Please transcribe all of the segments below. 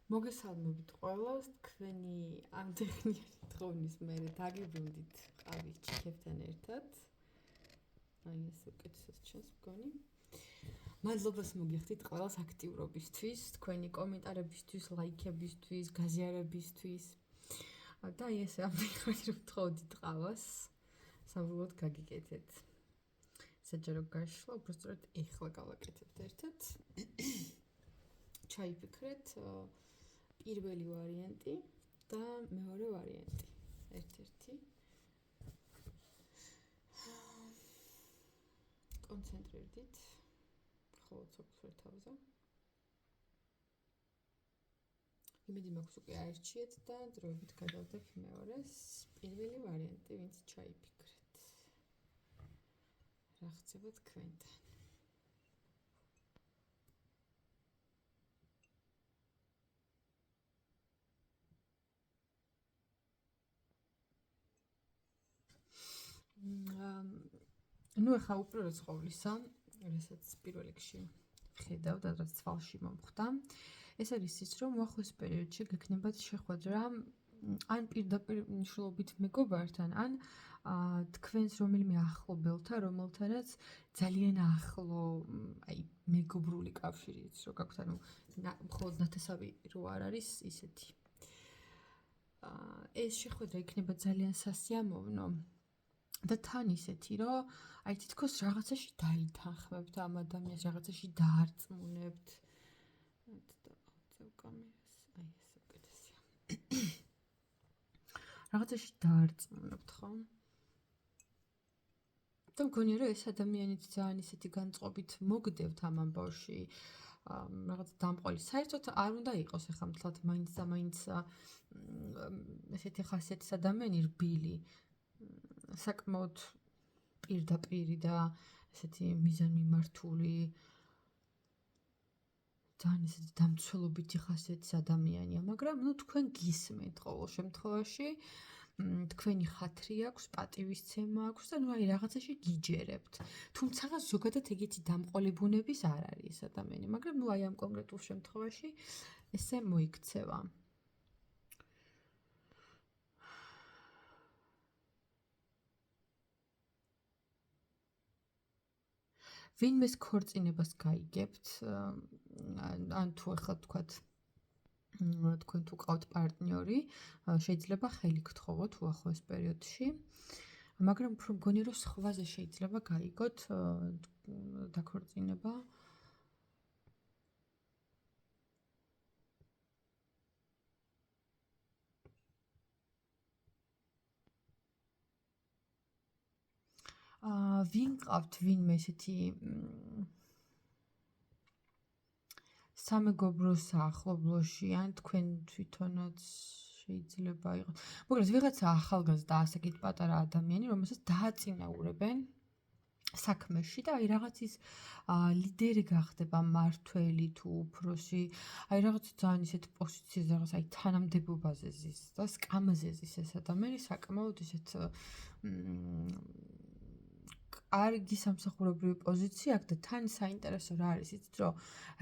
მოგესალმებით ყველას, თქვენი ამდღნიანი დღოვნის მერე დაგიბრუნდით ყავის ჩიქებთან ერთად. აი ეს უკეთესად ჩანს მგონი. მადლობას მოგიხდით ყველას აქტიურობისთვის, თქვენი კომენტარებისთვის, ლაიქებისთვის, გაზიარებისთვის. და აი ეს ამდღნიანი რომ თხოვდით ყავას, სამრულად გაგიკეთეთ. საჯარო გაშლა, უბრალოდ ეხლა გავაკეთებთ ერთად. ჩაიფიქრეთ პირველი ვარიანტი და მეორე ვარიანტი. ერთ-ერთი. კონცენტრირდით. ხოლო ცოცხლ თავზე. იმედი მაქვს უკვე აერჩიეთ და დროებით გადავდებ მეორეს. პირველი ვარიანტი, ვინც ჩაიფიქრეთ. რა ხდება თქვენთან? ну ახლა უპირველეს ყოვლისა, რასაც პირველ რიგში ხედავ და რაც თვალში მომხვდა, ეს არის ის, რომ უახლოეს პერიოდში გექნებათ შეხვედრა ან პირდაპირ მნიშვნელობით მეგობართან, ან თქვენს რომელიმე ახლობელთან, რომელთანაც ძალიან ახლო, აი მეგობრული კავშირიც რო გაქვთ, ანუ მხოლოდ ნათესავი რო არ არის ისეთი. ეს შეხვედრა იქნება ძალიან სასიამოვნო. და თან ისეთი, რომ აი თითქოს რაღაცაში დაითანხმებთ ამ ადამიანს, რაღაცაში დაარწმუნებთ. და ავწევ კამერას, აი ეს უკეთესია. რაღაცაში დაარწმუნებთ, ხო? და მგონია, რომ ეს ადამიანიც ძალიან ისეთი განწყობით მოგდევთ ამ ამბავში. რაღაც დამყოლი. საერთოდ არ უნდა იყოს ახლა მთლად მაინც და მაინც ესეთი ხასიათის ადამიანი რბილი. საკმაოდ პირდაპირი და ესეთი მიზანმიმართული ძალიან ესეთი დამცველობითი ხასიათის ადამიანია, მაგრამ ნუ თქვენ გისმენთ ყოველ შემთხვევაში, თქვენი ხათრი აქვს, პატივისცემა აქვს და ნუ აი რაღაცაში გიჯერებთ. თუმცა ზოგადად ეგეთი დამყოლი ბუნების არ არის ეს ადამიანი, მაგრამ ნუ აი ამ კონკრეტულ შემთხვევაში ესე მოიქცევა. ვინმეს ქორწინებას გაიგებთ, ან თუ ახლა თქვათ, თქვენ თუ ყავთ პარტნიორი, შეიძლება ხელი გთხოვოთ უახლოეს პერიოდში, მაგრამ უფრო მგონია, რომ სხვაზე შეიძლება გაიგოთ დაქორწინება. ვინ ყავთ ვინმე ესეთი სამეგობრო საახლობლოში, ან თქვენ თვითონაც შეიძლება იყოს. მოკლედ ვიღაცა ახალგაზრდა ასაკით პატარა ადამიანი, რომელსაც დააწინაურებენ საქმეში და აი რაღაც ის ლიდერი გახდება, მართველი თუ უფროსი, აი რაღაც ძალიან ისეთ პოზიციაზე, რაღაც აი თანამდებობაზე ზის და სკამზე ზის ეს ადამიანი, საკმაოდ ისეთ კარგი სამსახურებრივი პოზიცია აქვს და თან საინტერესო რა არის იცით, რომ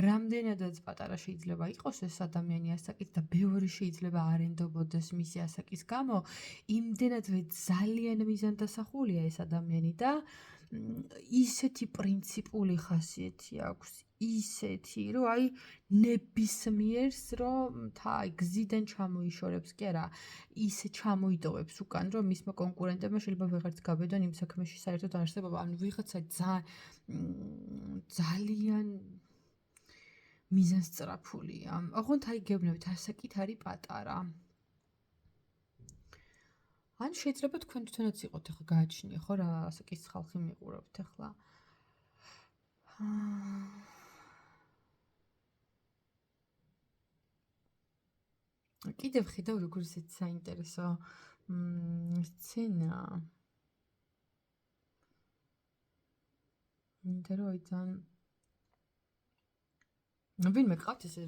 რამდენადაც პატარა შეიძლება იყოს ეს ადამიანი ასაკით და ბევრი შეიძლება არ ენდობოდეს მისი ასაკის გამო, იმდენადვე ძალიან მიზანდასახულია ეს ადამიანი და ისეთი პრინციპული ხასიათი აქვს, ისეთი, რომ აი ნებისმიერს, რომ აი გზიდან ჩამოიშორებს კი არა, ისე ჩამოიტოვებს უკან, რომ მისმა კონკურენტებმა შეიძლება ვეღარც გაბედონ იმ საქმეში საერთოდ არსებობა, ანუ ვიღაცა ძალიან მიზანსწრაფულია. ოღონდ აი გეუბნებით, ასაკით არის პატარა. ან შეიძლება თქვენ თვითონაც იყოთ ახლა გააჩნია ხო რა ასაკის ხალხი მიყურებთ ახლა. კიდევ ხედავ როგორ ისეთ საინტერესო სცენა. ინტეროიდან ვინმე ყავთ ესე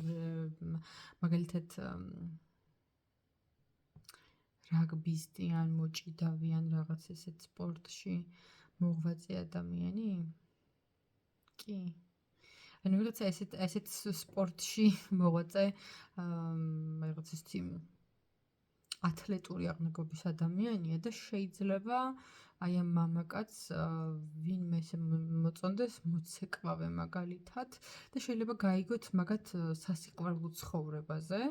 მაგალითად რაგბისტი ან მოჭიდავი ან რაღაც ესეთ სპორტში მოღვაწე ადამიანი? კი. ანუ ვიღაცა ესეთ სპორტში მოღვაწე რაღაცა ისეთი ათლეტური აღნაგობის ადამიანია და შეიძლება აი ამ მამაკაცს ვინმე მოწონდეს მოცეკვავე მაგალითად და შეიძლება გაიგოთ მაგათ სასიყვარულო ცხოვრებაზე.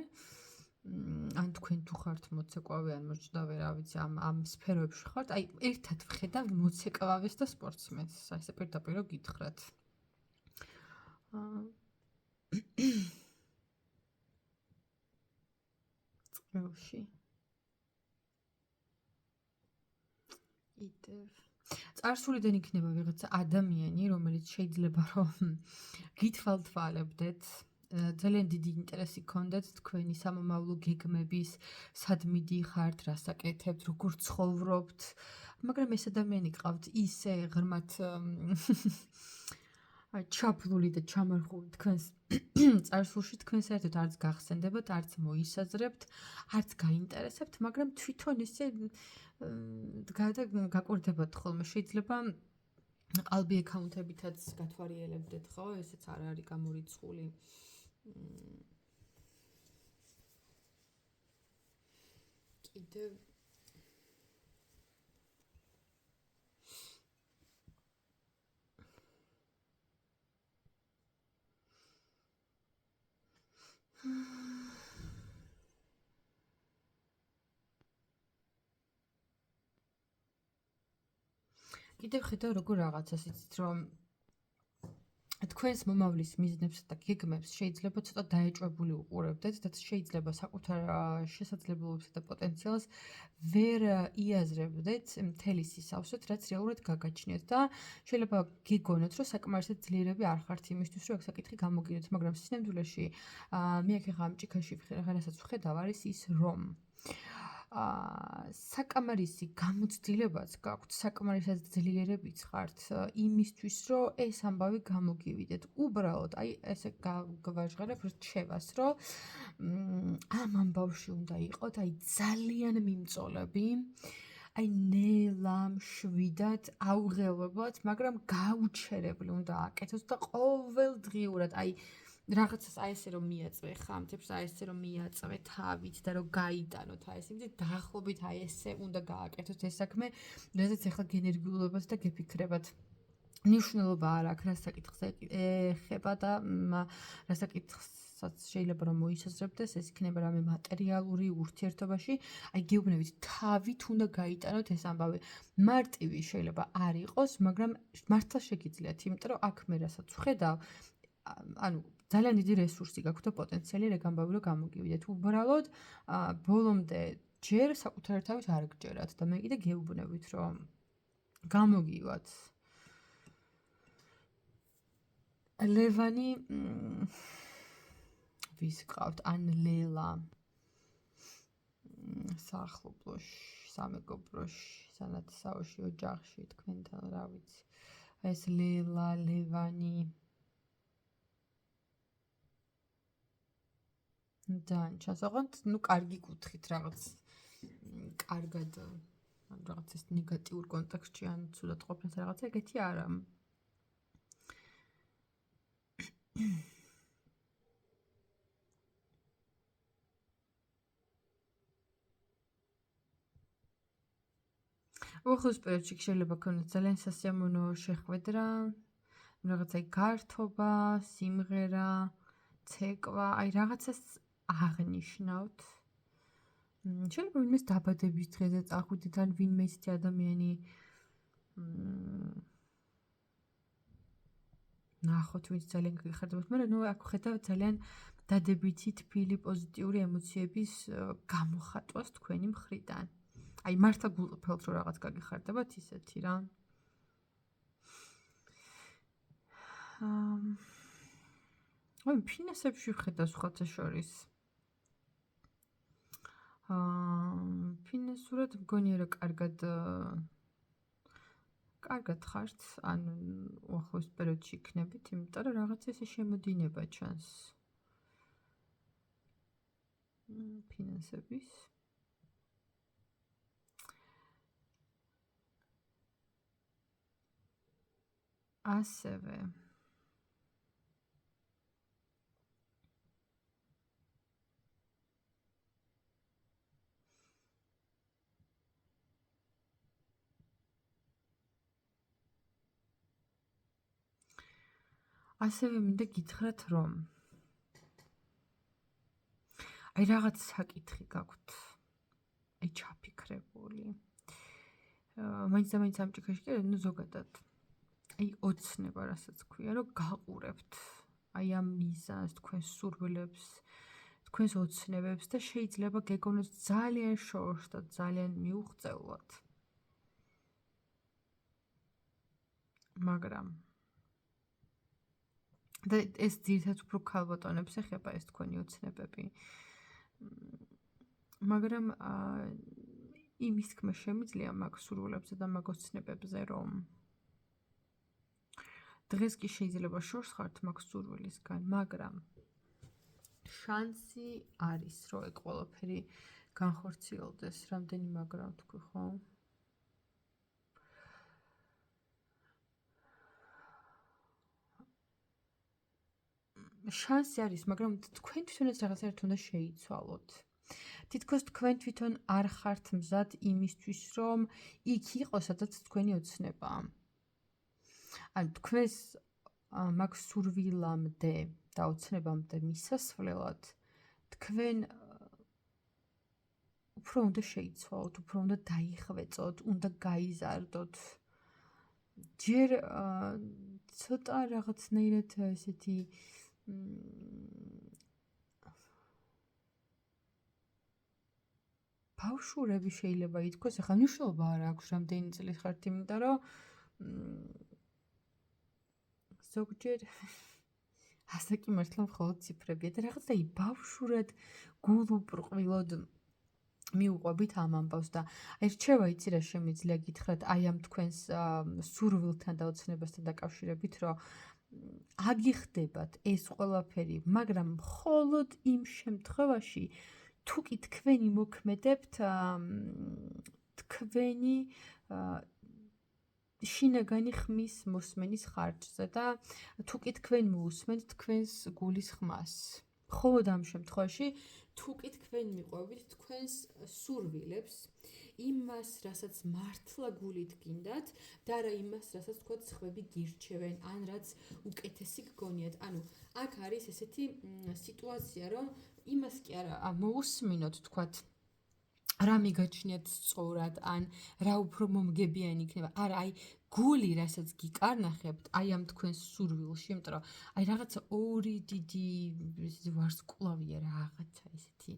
ან თქვენ თუ ხართ მოცეკვავე ან მოჭდავე, რა ვიცი, ამ სფეროებში ხართ, აი ერთად ვხედავ მოცეკვავეს და სპორტსმენს. აი ესე პირდაპირ რო გითხრათ. წყვილში. კიდევ წარსულიდან იქნება ვიღაცა ადამიანი, რომელიც შეიძლება რომ გითვალთვალებდეთ, ძალიან დიდი ინტერესი გქონდეთ თქვენი სამომავლო გეგმების, სად მიდიხართ, რას აკეთებთ, როგორ ცხოვრობთ, მაგრამ ეს ადამიანი გყავთ ისე ღრმად ჩაფლული და ჩამარხული თქვენს წარსულში, თქვენ საერთოდ არც გახსენდებათ, არც მოისაზრებთ, არც გაინტერესებთ, მაგრამ თვითონ ისე გაკვირდებათ ხოლმე. შეიძლება ყალბი აკაუნტებითაც გათვალიერებდეთ, ხო? ესეც არ არის გამორიცხული. კიდევ კიდევ ხედავ როგორ რაღაცას იცით რომ თქვენს მომავლის მიზნებს და გეგმებს შეიძლება ცოტა დაეჭვებული უყურებდეთ და შეიძლება საკუთარ შესაძლებლობებსა და პოტენციალს ვერ იაზრებდეთ მთელი სისავსით, რაც რეალურად გაგაჩნიათ და შეიძლება გიგონოთ, რომ საკმარისად ძლიერები არ ხართ იმისთვის, რომ ეს საკითხი გამოგინოთ, მაგრამ სინამდვილეში მე აქ ახლა ამ ჭიქაში რასაც ვხედავ არის ის, რომ საკამარისი გამოცდილებაც გაქვთ, საკმარისად ძლიერებიც ხართ იმისთვის, რომ ეს ამბავი გამოგივიდეთ. უბრალოდ, აი ესე გავაჟღერებ რჩევას, რომ ამ ამბავში უნდა იყოთ, აი ძალიან მიმწოლები, აი ნელა, მშვიდად, აუღელებლად, მაგრამ გაუჩერებლი უნდა აკეთოთ და ყოველდღიურად, აი რაღაცას აი ესე რომ მიაწვე ხამთებს, აი ესე რომ მიაწვე თავით და რომ გაიტანოთ აი ესე, იმით დაახლოებით აი ესე უნდა გააკეთოთ ეს საქმე, რადგან ახლა გენერგიულობად და გეფიქრებათ. ნიშნულობა არ აქვს, რას საკითხს ეხება და რას საკითხსაც შეიძლება რომ მოისაზრებდეს, ეს იქნება რამე მატერიალური ურთიერთობაში, აი გეუბნებით თავით უნდა გაიტანოთ ეს ამბავი. მარტივი შეიძლება არ იყოს, მაგრამ მართლა შეგიძლიათ, იმიტომ რომ აქ მე რასაც ვხედავ, ანუ ძალიან დიდი რესურსი გაქვთ და პოტენციალი რა გამბავი რომ გამოგივიდეთ. უბრალოდ ბოლომდე ჯერ საკუთარ თავით არ გჯერათ და მე კიდე გეუბნებით რომ გამოგივათ. ლევანი ვის გყავთ? ან ლელა სახლობლოში, სამეგობროში, სანათსაოში, ოჯახში თქვენთან, რა ვიცი. ეს ლელა, ლევანი ძალიან ჩასაყვანთ, ნუ კარგი კუთხით რაღაც კარგად რაღაც ეს ნეგატიურ კონტექსტში ან ცუდად ყოფნას რაღაცა ეგეთი არა. უახლოეს პერიოდში შეიძლება ქონოთ ძალიან სასიამოვნო შეხვედრა, რაღაცა გართობა, სიმღერა, ცეკვა, აი რაღაცას აღნიშნავთ. შეიძლება ვინმეს დაბადების დღეზე წახვიდეთ ან ვინმე ისეთი ადამიანი ნახოთ, ვინც ძალიან გიხარდებათ, მაგრამ ნუ აქ ხედავ ძალიან დადებითი, თბილი, პოზიტიური ემოციების გამოხატვას თქვენი მხრიდან. აი მართლა გულწრფელთ რომ რაღაც გაგიხარდებათ ისეთი რა. აი ფინანსებში ხედავს ხალხთა შორის. ფინანსურად მგონია რომ კარგად ხართ, ან უახლოეს პერიოდში იქნებით, იმიტომ რომ რაღაც ესე შემოდინება ჩანს. ფინანსების ასევე ასევე მინდა გითხრათ, რომ აი რაღაც საკითხი გაქვთ, აი ჩაფიქრებული. მაინც და მაინც ამ ჭიქაში კი, ნუ ზოგადად. აი ოცნება, რასაც ქვია, რომ გაყურებთ აი ამ მიზანს, თქვენს სურვილებს, თქვენს ოცნებებს და შეიძლება გეგონოთ ძალიან შორს და ძალიან მიუღწევლად. მაგრამ და ეს ძირითადად უფრო ქალბატონებს ეხება ეს თქვენი ოცნებები. მაგრამ იმის თქმა შემიძლია მაგ სურვილებზე და მაგ ოცნებებზე, რომ დღეს კი შეიძლება შორს ხართ მაგ სურვილისგან, მაგრამ შანსი არის, რომ ეგ ყველაფერი განხორციელდეს, რამდენი მაგრამ თქვი, ხო? შანსი არის, მაგრამ თქვენ თვითონაც რაღაცნაირად უნდა შეიცვალოთ. თითქოს თქვენ თვითონ არ ხართ მზად იმისთვის, რომ იქ იყოს, სადაც თქვენი ოცნებაა. ანუ თქვენს მაგ სურვილამდე და ოცნებამდე მისასვლელად თქვენ უფრო უნდა შეიცვალოთ, უფრო უნდა დაიხვეწოთ, უნდა გაიზარდოთ. ჯერ ცოტა რაღაცნაირად ესეთი ბავშვურები შეიძლება ითქვას, ახლა მნიშვნელობა არ აქვს რამდენი წლის ხართ, იმიტომ რომ ზოგჯერ ასე კი მართლა მხოლოდ ციფრებია და რაღაცა ბავშვურად გულუბრყვილოდ მიუყვებით ამ ამბავს და აი რჩევა იცი რა შემიძლია გითხრათ აი ამ თქვენს სურვილთან და ოცნებასთან დაკავშირებით, რომ აგიხდებათ ეს ყველაფერი, მაგრამ მხოლოდ იმ შემთხვევაში, თუ კი თქვენი მოქმედებთ თქვენი შინაგანი ხმის მოსმენის ხარჯზე და თუ კი თქვენ მოусმენთ თქვენს გულის ხმას. მხოლოდ ამ შემთხვევაში, თუ კი თქვენ მიყვებით თქვენს სურვილებს, იმას, რასაც მართლა გულით გინდათ და რა იმას, რასაც თქვა სხვები გირჩევენ, ან რაც უკეთესი გგონიათ. ანუ აქ არის ესეთი სიტუაცია, რომ იმას კი არა მოусმინოთ, თქვათ რა მიგაჩნიათ სწორად, ან რა უფრო მომგებიანი იქნება. არა, აი გული, რასაც გიკარნახებთ, აი ამ თქვენს სურვილში, იმიტომ რომ აი რაღაცა ორი დიდი ვარსკვლავია რაღაცა ესეთი.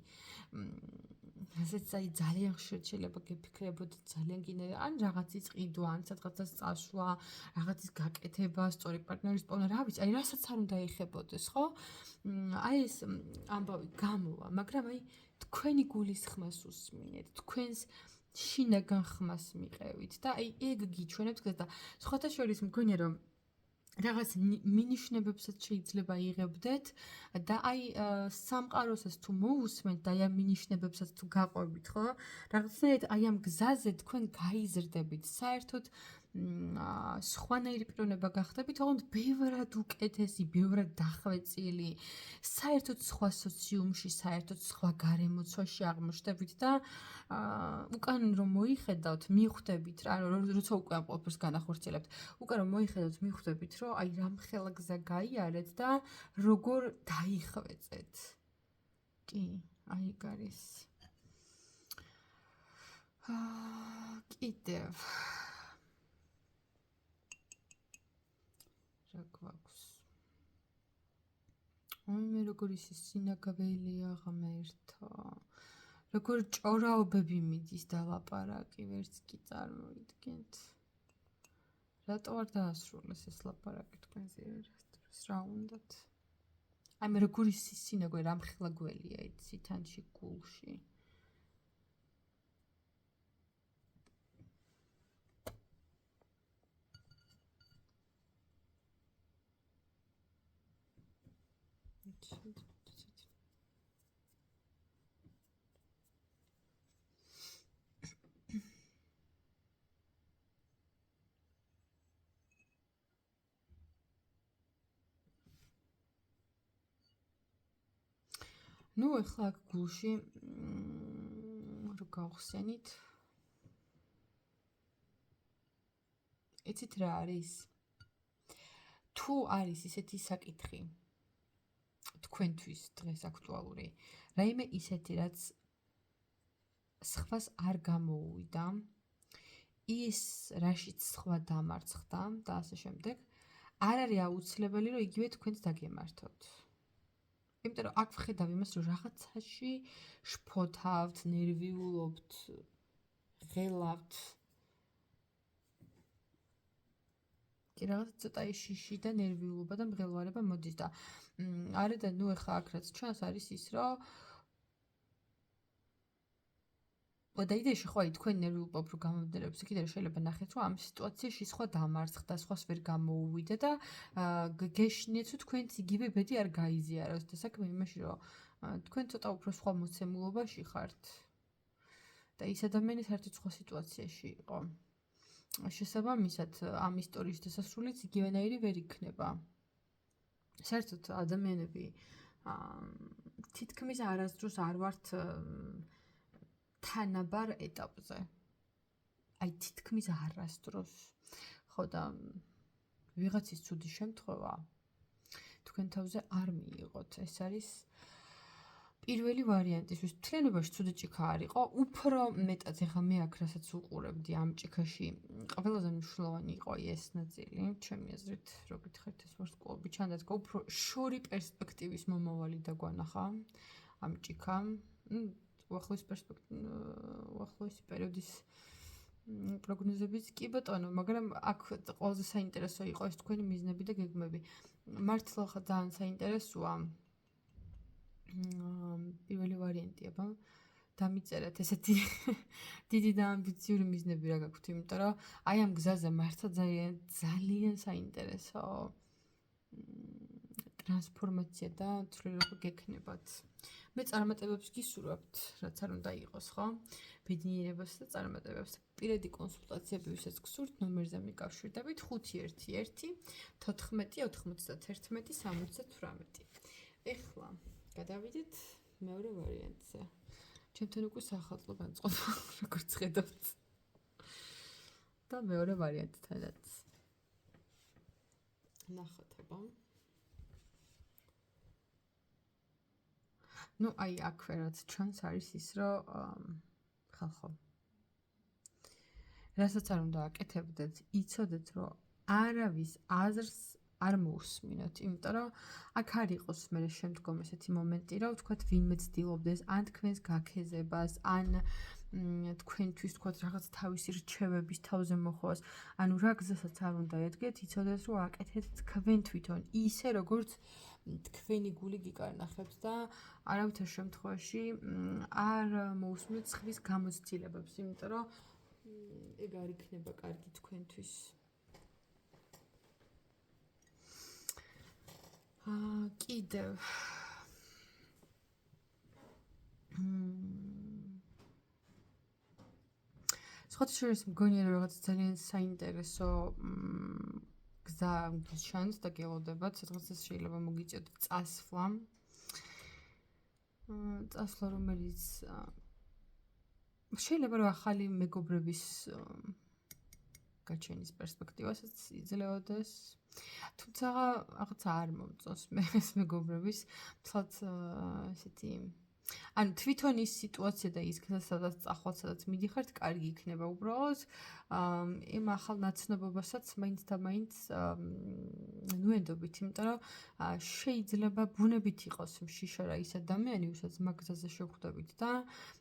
ასეც აი ძალიან ხშირად შეიძლება გეფიქრებოდეთ, ძალიან გინდა, ან რაღაცის ყიდვა, ან სადღაცას წასვლა, რაღაცის გაკეთება, სწორი პარტნიორის პოვნა, რა ვიცი, აი რასაც არ უნდა ეხებოდეს, ხო? აი ეს ამბავი გამოვა, მაგრამ აი თქვენი გულის ხმას უსმინეთ, თქვენს შინაგან ხმას მიყევით და აი ეგ გიჩვენებს და სხვათა შორის მგონია რომ რაღაც მინიშნებებსაც შეიძლება იღებდეთ და აი სამყაროსაც თუ მოусმენთ და აი ამ მინიშნებებსაც თუ გაყვებით, ხო? რაღაცნაირად აი ამ გზაზე თქვენ გაიზრდებით, საერთოდ სხვანაირი პიროვნება გახდებით, ოღონდ ბევრად უკეთესი, ბევრად დახვეწილი, საერთოდ სხვა სოციუმში, საერთოდ სხვა გარემოცვაში აღმოჩნდებით და უკან რომ მოიხედავთ, მიხვდებით, როცა უკვე ამ ყველაფერს განახორციელებთ, უკან რომ მოიხედავთ, მიხვდებით, რომ აი რამხელა გზა გაიარეთ და როგორ დაიხვეწეთ. კი, აი ეგ არის. კიდევ რა გვაქვს? მე როგორ ისი სინაგველია ღმერთო. როგორ ჭორაობები მიდის დალაპარაკი, ვერც კი წარმოიდგენთ. რატო არ დაასრულეს ეს ლაპარაკი თქვენზე ერთდროს რა უნდათ? აი მე როგორ ისი სინაგვე რამხელა გველია იცი თანში გულში. ნუ ახლა აქ გულში რო გავხსენით. იცით რა არის? თუ არის ისეთი საკითხი თქვენთვის დღეს აქტუალური, რაიმე ისეთი, რაც სხვას არ გამოუვიდა, ის რაშიც სხვა დამარცხდა და ასე შემდეგ, არ არის აუცილებელი, რომ იგივე თქვენც დაგემართოთ. იმიტომ რომ აქ ვხედავ იმას, რომ რაღაცაში შფოთავთ, ნერვიულობთ, ღელავთ. კი რაღაც ცოტა შიში და ნერვიულობა და მღელვარება მოდის და არა და ნუ ეხლა აქ რაც ჩანს არის ის, რომ და იდეაში ხო აი თქვენ ნერვიულობ რო გამომდინარეობს იქიდან შეიძლება ნახეთ რომ ამ სიტუაციაში სხვა დამარცხდა, სხვას ვერ გამოუვიდა და გეშინიეთ რომ თქვენც იგივე ბედი არ გაიზიაროს და საქმე იმაში რომ თქვენ ცოტა უფრო სხვა მოცემულობაში ხართ და ის ადამიანი საერთოდ სხვა სიტუაციაში იყო. შესაბამისად ამ ისტორიის დასასრულიც იგივენაირი ვერ იქნება. საერთოდ ადამიანები თითქმის არასდროს არ ვართ თანაბარ ეტაპზე. აი თითქმის არასდროს. ხო და ვიღაცის ცუდი შემთხვევა თქვენ თავზე არ მიიღოთ. ეს არის პირველი ვარიანტი, ვის მთლიანობაში ცუდი ჭიქა არ იყო, უფრო მეტად ეხა მე აქ რასაც უყურებდი ამ ჭიქაში, ყველაზე მნიშვნელოვანი იყო ეს ნაწილი, ჩემი აზრით, რო გითხარით ეს ვარსკვლავი ჩანდა, უფრო შორი პერსპექტივის მომავალი დაგვანახა ამ ჭიქამ. უახლოესი პერიოდის პროგნოზებიც კი ბატონო, მაგრამ აქ ყველაზე საინტერესო იყო ეს თქვენი მიზნები და გეგმები. მართლა ხა ძალიან საინტერესოა. პირველი ვარიანტია, დამიწერეთ ესეთი დიდი და ამბიციური მიზნები რა გაქვთ, იმიტომ რომ აი ამ გზაზე მართლა ძალიან საინტერესო ტრანსფორმაცია და ცვლილება გექნებათ. მე წარმატებებს გისურვებთ, რაც არ უნდა იყოს, ხო? ბედნიერებას და წარმატებებს. პირადი კონსულტაციები ვისაც გსურთ, ნომერზე მიკავშირდებით 511 14 91 78. ეხლა გადავიდეთ მეორე ვარიანტზე. ჩემთან უკვე სახალხო განწყობა, როგორც ხედავთ. და მეორე ვარიანტთანაც. ნახოთ აბა. ნუ აი აქვე რაც ჩანს არის ის, რომ ხალხო. რასაც არ უნდა აკეთებდეთ, იცოდეთ, რომ არავის აზრს არ მოусმინოთ, იმიტომ რომ აქ არ იყოს მე შემდგომ ესეთი მომენტი, რომ ვთქვათ ვინმე ცდილობდეს ან თქვენს გაქეზებას, ან თქვენთვის ვთქვათ რაღაც თავისი რჩევების თავზე მოხვას, ანუ რა გზასაც არ უნდა ედგეთ, იცოდეთ, რომ აკეთეთ თქვენ თვითონ ისე, როგორც თქვენი გული გიკარნახებს და არავითარ შემთხვევაში არ მოусმინოთ სხვის გამოცდილებებს, იმიტომ რომ ეგ არ იქნება კარგი თქვენთვის. კიდევ სხვათა შორის მგონია რომ რაღაც ძალიან საინტერესო გზა ჩანს და გელოდებათ, სადღაც შეიძლება მოგიწიოთ წასვლა. წასვლა, რომელიც შეიძლება რომ ახალი მეგობრების გაჩენის პერსპექტივასაც იძლეოდეს. თუმცა რაღაც არ მომწონს მე ეს მეგობრების, თლაც ესეთი ანუ თვითონ ის სიტუაცია და ის გზა სადაც წახვალ, სადაც მიდიხართ, კარგი იქნება უბრალოდ. იმ ახალ ნაცნობობასაც მაინც და მაინც ნუენდობით, იმიტომ რომ შეიძლება ბუნებით იყოს შიშარა ის ადამიანი, ვისაც მაგ გზაზე შევხვდებით და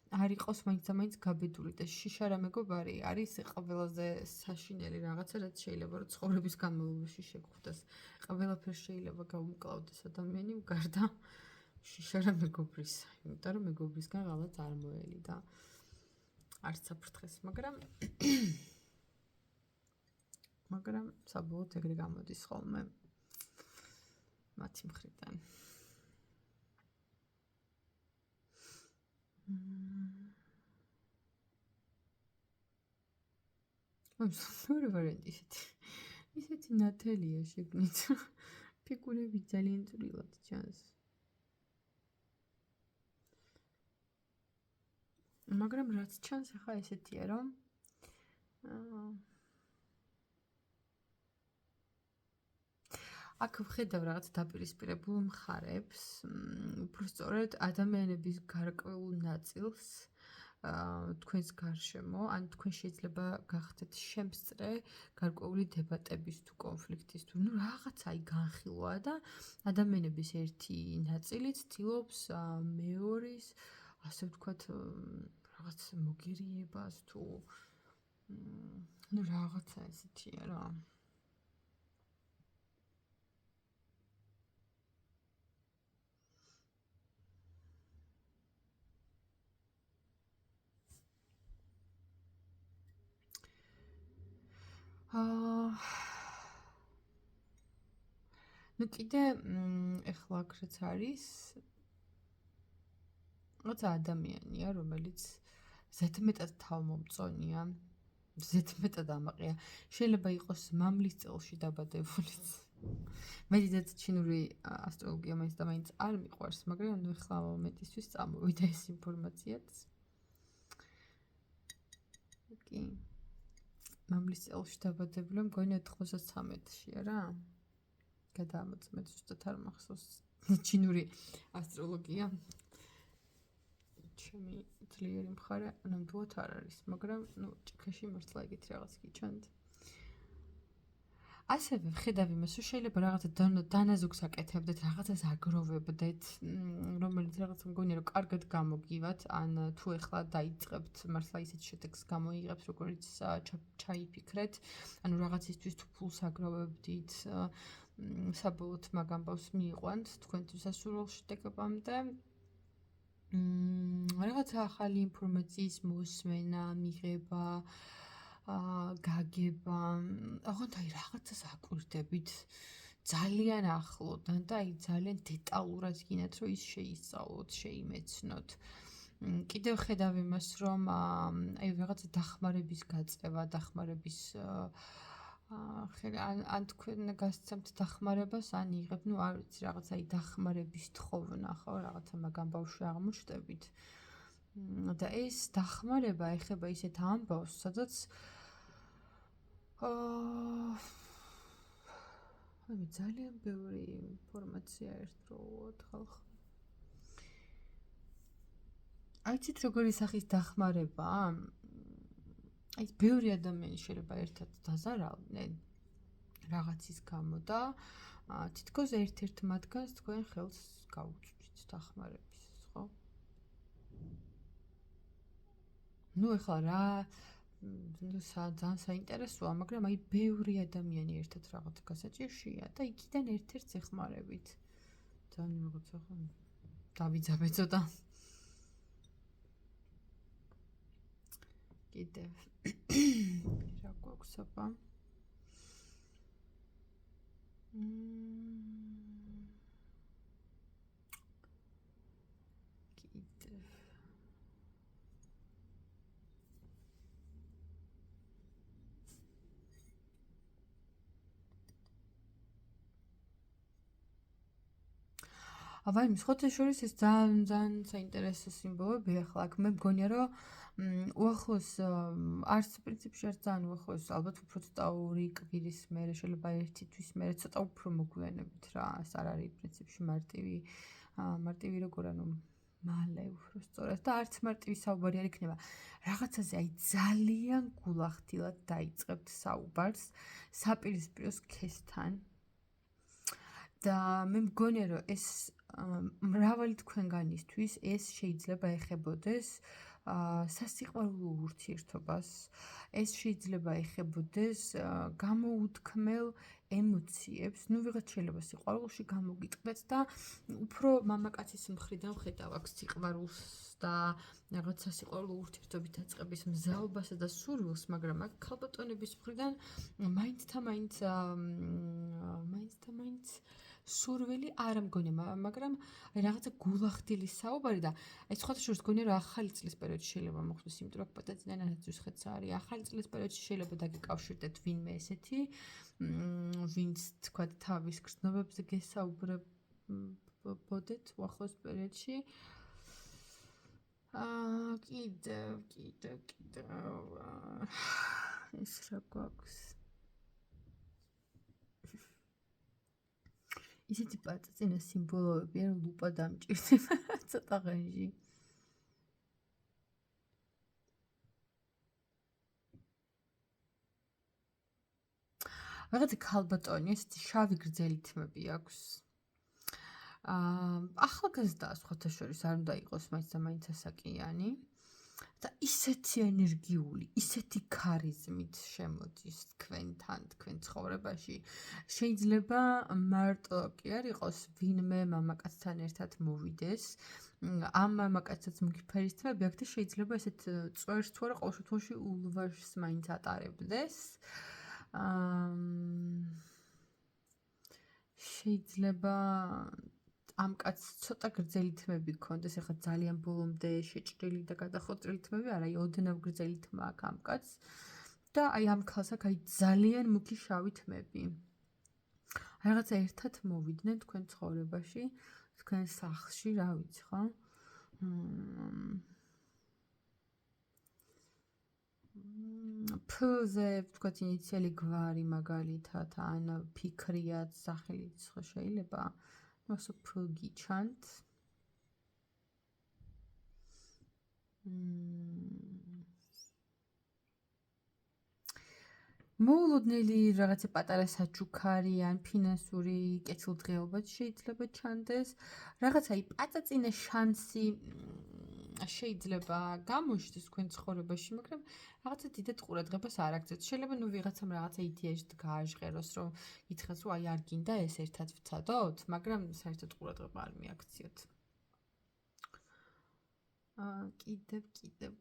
არ იყოს მაინც და მაინც გაბედული და შიშარა მეგობარი არის ყველაზე საშინელი რაღაცა, რაც შეიძლება რომ ცხოვრების განმავლობაში შეგხვდეს. ყველაფერს შეიძლება გაუმკლავდეს ადამიანი გარდა შიშარა მეგობრის, იმიტომ რომ მეგობრისგან ღალატ არ მოელი და არც საფრთხეს, მაგრამ საბოლოოდ ეგრე გამოდის ხოლმე მათი მხრიდან. მეორე ვარიანტი ისეთი ნათელია შეგნით. ფიგურები ძალიან წვრილად ჩანს. მაგრამ რაც ჩანს ახლა ესეთია, რომ აქ ვხედავ რაღაც დაპირისპირებულ მხარებს, უფრო სწორედ ადამიანების გარკვეულ ნაწილს, თქვენს გარშემო, ან თქვენ შეიძლება გახდეთ შემსწრე გარკვეული დებატების თუ კონფლიქტის თუ რაღაცა განხილვა და ადამიანების ერთი ნაწილი ცდილობს მეორის, ასე ვთქვათ, რაღაც მოგერიებას თუ რაღაცა ესეთია რა. ნუ კიდე ეხლა აქ რაც არის როცა ადამიანია, რომელიც ზედმეტად თავმომწონია, ზედმეტად ამაყია, შეიძლება იყოს მამლის წელში დაბადებულიც. მედიცინად ჩინური ასტროლოგია მაინც და მაინც არ მიყვარს, მაგრამ ნუ ეხლა მომენტისთვის წამოვიდა ეს ინფორმაციაც. კი. მამლის წელში დაბადებული მგონი 93-შია რა. გადაამოწმეთ ზუსტად არ მახსოვს ჩინური ასტროლოგია. ჩემი ძლიერი მხარე ნამდვილად არ არის, მაგრამ ნუ ჭიქაში მართლა ეგეთი რაღაც გიჩვენთ. ასევე ვხედავ იმას, რომ შეიძლება რაღაცა დანაზოგს აკეთებდეთ, რაღაცას აგროვებდეთ, რომელიც რაღაც მგონია რომ კარგად გამოგივათ, ან თუ ეხლა დაიწყებთ მართლა ისეთ შედეგს გამოიღებთ, როგორც ჩაიფიქრეთ, ანუ რაღაცისთვის თუ ფულს აგროვებდით, საბოლოოდ მაგ ამბავს მიიყვანთ თქვენთვის სასურველ შედეგებამდე. რაღაცა ახალი ინფორმაციის მოსმენა, მიღება, გაგება, ოღონდ აი რაღაცას აკვირდებით ძალიან ახლოდან და აი ძალიან დეტალურად გინათ რომ ის შეისწავლოთ, შეიმეცნოთ. კიდევ ხედავ იმას, რომ აი რაღაცა დახმარების გაწევა, დახმარების ან თქვენ გასცემთ დახმარებას, ან იღებ, ნუ არ ვიცი, რაღაცა აი დახმარების თხოვნა, ხო, რაღაცა მაგ ამბავში აღმოჩნდებით. და ეს დახმარება ეხება ისეთ ამბავს, სადაც აი ძალიან ბევრი ინფორმაცია ერთდროულად ხალხ. აიცით როგორი სახის დახმარებაა? აი ბევრი ადამიანი შეიძლება ერთად დაზარავდნენ რაღაცის გამო და თითქოს ერთ-ერთ მათგანს თქვენ ხელს გაუწვდით დახმარების, ხო? ნუ ეხლა რა ძალიან საინტერესოა, მაგრამ აი ბევრი ადამიანი ერთად რაღაც გასაჭირშია და იქიდან ერთ-ერთს ეხმარებით. ძალიან რაღაცა ხო დავიძაბეცო. კიდევ რა გვაქვს აბა? კიდევ აბა იმ ხოთე შორის ეს ძალიან საინტერესო სიმბოლოებია ახლა აქ მე მგონია რომ უახლოს არც პრინციპში არც ძალიან უახლოს ალბათ უფრო ცოტა ორი კვირის მერე შეიძლება ერთი თვის მერე ცოტა უფრო მოგვიანებით რა ეს არ არის პრინციპში მარტივი როგორ ანუ მალე უფრო სწორად და არც მარტივი საუბარი არ იქნება რაღაცაზე აი ძალიან გულახდილად დაიწყებთ საუბარს საპირისპირო სქესთან და მე მგონია რომ ეს მრავალი თქვენგანისთვის ეს შეიძლება ეხებოდეს სასიყვარულო ურთიერთობას ეს შეიძლება ეხებოდეს გამოუთქმელ ემოციებს ნუ ვიღაც შეიძლება სიყვარულში გამოგიტყდეთ და უფრო მამაკაცის მხრიდან ხედავ აქ სიყვარულს და რაღაც სასიყვარულო ურთიერთობით დაწყების მზაობასა და სურვილს მაგრამ აქ ქალბატონების მხრიდან მაინც სურვილი არ მგონია, მაგრამ აი რაღაცა გულახდილი საუბარი და აი სხვათა შორის გონია რომ ახალი წლის პერიოდში შეიძლება მოხდეს, იმიტომ რომ პატაძინანაც უცხეც არის. ახალი წლის პერიოდში შეიძლება დაგეკავშირდეთ ვინმე ესეთი, ვინც თქვა თავის გრძნობებზე გესაუბრებოდეთ უახლოს პერიოდში. კიდევ ეს რა გვაქვს? ისეთი პაწაწინა სიმბოლოებია, რომ ლუპა დამჭირდება ცოტა ღენში. რაღაცა ქალბატონი, ესეთი შავი გრძელი თმები აქვს. ახალგაზრდა სხვათა შორის არ უნდა იყოს მაინც და მაინც ასაკიანი. და ისეთი ენერგიული, ისეთი ქარიზმით შემოდის თქვენთან, თქვენ ცხოვრებაში. შეიძლება მარტო კი არ იყოს ვინმე მამაკაცთან ერთად მოვიდეს. ამ მამაკაცსაც მუქი თმები აქვს და შეიძლება ესეთ წვერს თუ არა ყოველ შემთხვევაში ულვაშს მაინც ატარებდეს. შეიძლება ამ კაცს ცოტა გრძელი თმები გქონდეს, ეხლა ძალიან ბოლომდე შეჭრილი და გადახოწრილი თმები, არა, ოდნავ გრძელი თმა აქვს ამ კაცს და აი ამ ქალს აქვს აი ძალიან მუქი შავი თმები. რაღაცა ერთად მოვიდნენ თქვენ ცხოვრებაში, თქვენ სახლში, რა ვიცი, ხო? ფ-ზე ვთქვათ ინიციალი გვარი მაგალითად, ან ფიქრიაც სახელიც ხო შეიძლება. Also pro gichant. მოულოდნელი რაღაცა პატარა საჩუქარი ან ფინანსური კეთილდღეობაც შეიძლება ჩანდეს. რაღაცა აი პაწაწინა შანსი შეიძლება გამოჩნდეს თქვენ ცხოვრებაში, მაგრამ რაღაცა დიდად ყურადღებას არ აქცევთ. შეიძლება ნუ ვიღაცამ რაღაცა იდეაში გააჟღეროს, რომ ითხრას, რომ აი არ გინდა ეს ერთად ვცადოთ, მაგრამ საერთოდ ყურადღება არ მიაქციოთ. კიდევ.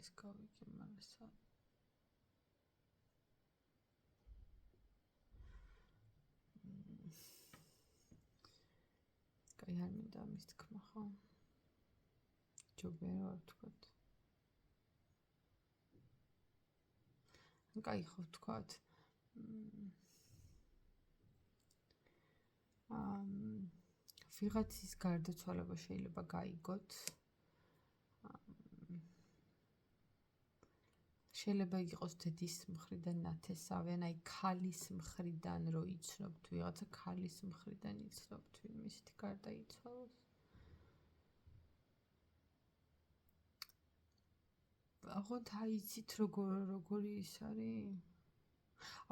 ეს გავიგე მაგასა. კაი არ მინდა ამის თქმა, ხო? ჯობია რა ვთქვათ. კაი ხო ვთქვათ. ვიღაცის გარდაცვალება შეიძლება გაიგოთ. შეიძლება იყოს დედის მხრიდან ნათესავი, ან აი ქალის მხრიდან რო იცნობთ, ვიღაცა ქალის მხრიდან იცნობთ, ვინმე ისეთი გარდაიცვალოს. აღოთ აიცით როგორი ის არის?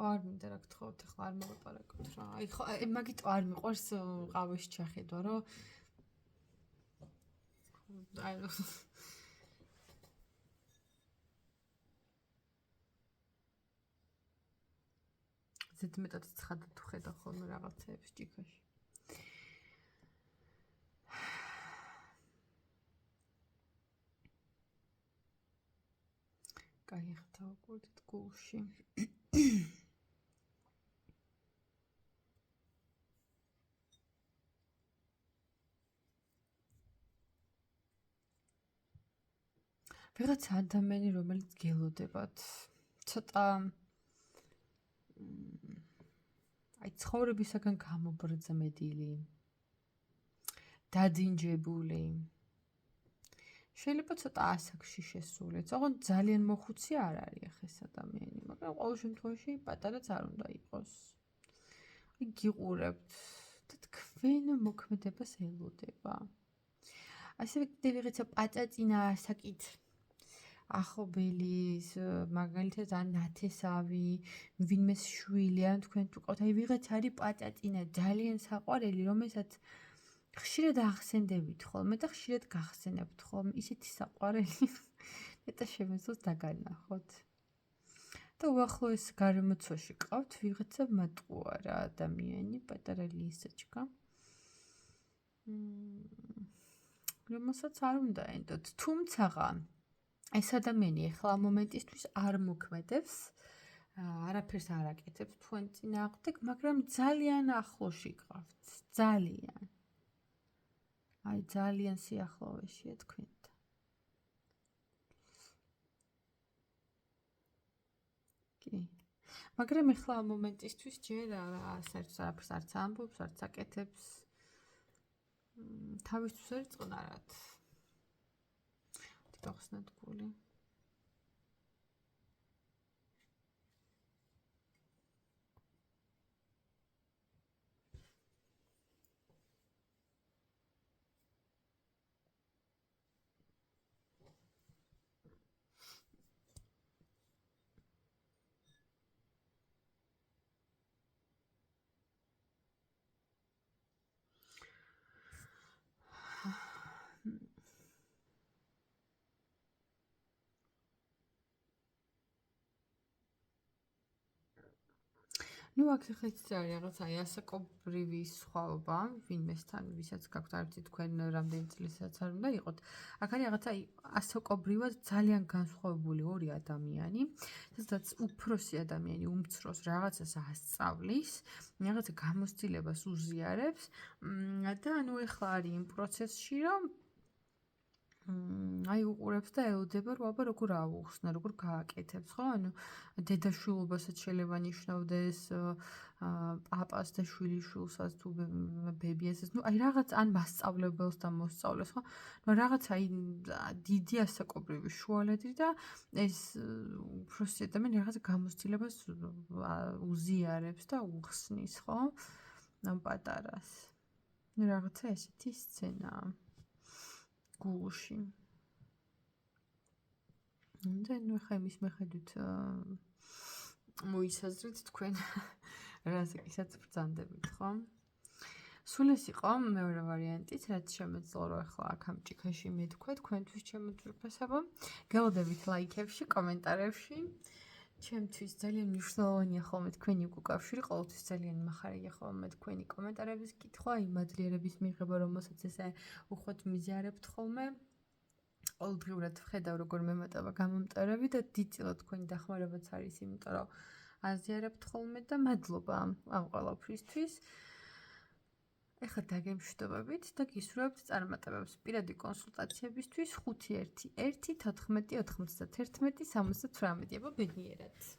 არ მინდა რა გთხოვთ, ახლა არ მოვაპარაკოთ რა. აი ხო, მაგიტო არ მიყვარს ყავეში ჩახედვა, რომ აი ზედმეტად ცხადად ხედა ხოლმე რაღაცეებს ჭიქაში. კაი, ახლა დავაკვირდით გულში. ვიღაც ადამიანი, რომელიც გელოდებათ, ცოტა აი ცხოვრებისაგან გამობრძმედილი, დადინჯებული. შეიძლება ცოტა ასაკში შესულიც, ოღონდ ძალიან მოხუცი არ არის ახ ეს ადამიანი, მაგრამ ყოველ შემთხვევაში პატარაც არ უნდა იყოს. აი გიყურებთ და თქვენ მოქმედებას ელოდება. ასევე კიდევ ვიღაცა პაწაწინა ასაკით ახლობელის, მაგალითად ან ნათესავი, ვინმეს შვილი, ან თქვენ თუ ყავთ, აი ვიღაც არის პაწაწინა, ძალიან საყვარელი, რომელსაც ხშირად ახსენდებით ხოლმე და ხშირად გახსენებთ ხოლმე, ისეთი საყვარელი, ნეტა შემეძლოს დაგანახოთ. და უახლოეს გარემოცვაში ყავთ ვიღაცა მატყუარა ადამიანი, პატარა ლისაჩკა. რომელსაც არ უნდა ენდოთ, თუმცა ეს ადამიანი ახლა მომენტისთვის არ მოქმედებს, არაფერს არ აკეთებს თქვენ წინააღმდეგ, მაგრამ ძალიან ახლოში ყავთ, ძალიან. აი ძალიან სიახლოვეშია თქვენთან. კი. მაგრამ ეხლა ამ მომენტისთვის ჯერ საერთოდ არაფერს არც ამბობს, არც აკეთებს. თავისთვის არ წყნარად. დახსნათ გული. ნუ აქ ახლა იცი არის რაღაც აი ასაკობრივი სხვაობა ვინმესთან ვისაც გაქვთ არც თქვენ რამდენი წლისაცაც არ უნდა იყოთ აქ არის რაღაც აი ასაკობრივად ძალიან განსხვავებული ორი ადამიანი სადაც უფროსი ადამიანი უმცროს რაღაცას ასწავლის რაღაცა გამოცდილებას უზიარებს და ანუ ეხლა არის იმ პროცესში რომ აი უყურებს და ელოდება რომ აბა როგორ აუხსნა, როგორ გააკეთებს, ხო? ანუ დედაშვილობასაც შეიძლება ნიშნავდეს, პაპას და შვილიშვილსაც თუ ბებიასაც, ну აი რაღაც ან მასწავლებელს და მოსწავლეს, ხო? ну რაღაც აი დიდი ასაკობრივი შუალედი და ეს უბრალოდ ადამიანი რაღაც გამოცდილებას უზიარებს და უხსნის, ხო? ამ პატარას. ну რაღაცა ესეთი სცენაა. გულში. და ნუ ხა იმის მეხედვით მოისაზრეთ თქვენ რაზე ისაც ბრძანდებით, ხო? სულ ეს იყო მეორე ვარიანტიც, რაც შემეძლო რომ ახლა აქ ამ ჭიქაში მეთქვა თქვენთვის შემოძვრფესობა. გელოდებით ლაიქებში, კომენტარებში. ჩემთვის ძალიან მნიშვნელოვანია ხოლმე თქვენი უკავშირი, ყოველთვის ძალიან მახარია ხოლმე თქვენი კომენტარების კითხვა, იმ მადლიერების მიღება, რომელსაც ესე უხვად მიზიარებთ ხოლმე. ყოველდღიურად ვხედავ როგორ მემატება გამომტარები და დიდწილად თქვენი დახმარებაც არის, იმიტომ რომ აზიარებთ ხოლმე და მადლობა ამ ყველაფრისთვის. ეხლა დაგემშვიდობებით და გისურვებთ წარმატებებს პირადი კონსულტაციებისთვის 511 14 91 78 აბა ბედნიერად.